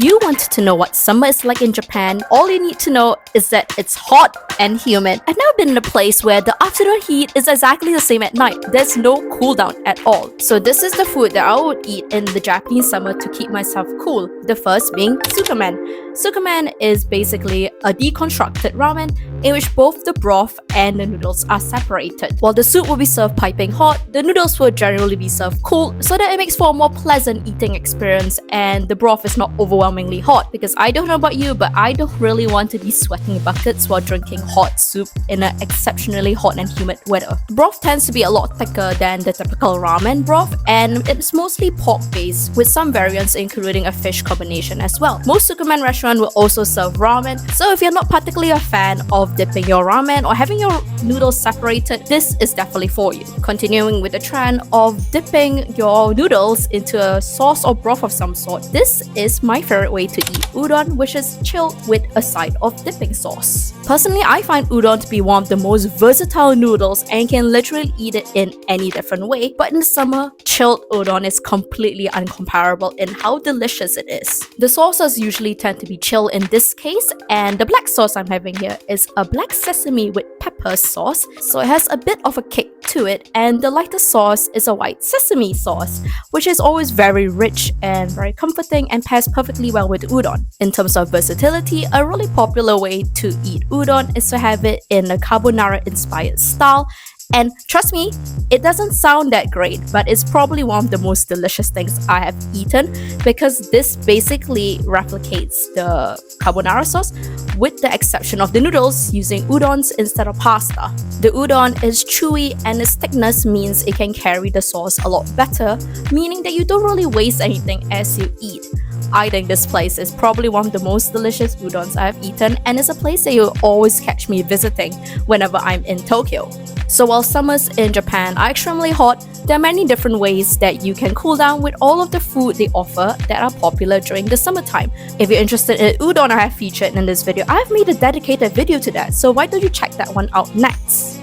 you wanted to know what summer is like in Japan, all you need to know is that it's hot and humid. I've never been in a place where the afternoon heat is exactly the same at night. There's no cool down at all. So this is the food that I would eat in the Japanese summer to keep myself cool. The first being Suman. Suman is basically a deconstructed ramen in which both the broth and the noodles are separated. While the soup will be served piping hot, the noodles will generally be served cold so that it makes for a more pleasant eating experience and the broth is not overwhelmingly hot, because I don't know about you, but I don't really want to be sweating buckets while drinking hot soup in an exceptionally hot and humid weather. The broth tends to be a lot thicker than the typical ramen broth, and it's mostly pork based with some variants including a fish combination as well. Most Suman restaurants will also serve ramen, so if you're not particularly a fan of dipping your ramen or having your noodles separated, this is definitely for you. Continuing with the trend of dipping your noodles into a sauce or broth of some sort, this is my favorite way to eat udon, which is chilled with a side of dipping sauce. Personally, I find udon to be one of the most versatile noodles and can literally eat it in any different way, but in the summer, chilled udon is completely uncomparable in how delicious it is. The sauces usually tend to be chilled in this case, and the black sauce I'm having here is a black sesame with pepper sauce, so it has a bit of a kick to it, and the lighter sauce is a white sesame sauce, which is always very rich and very comforting and pairs perfectly well with udon. In terms of versatility, a really popular way to eat udon is to have it in a carbonara inspired style. And trust me, it doesn't sound that great, but it's probably one of the most delicious things I have eaten, because this basically replicates the carbonara sauce with the exception of the noodles using udons instead of pasta. The udon is chewy and its thickness means it can carry the sauce a lot better, meaning that you don't really waste anything as you eat. I think this place is probably one of the most delicious udons I have eaten, and it's a place that you'll always catch me visiting whenever I'm in Tokyo. So while summers in Japan are extremely hot, there are many different ways that you can cool down with all of the food they offer that are popular during the summertime. If you're interested in udon I have featured in this video, I have made a dedicated video to that, so why don't you check that one out next?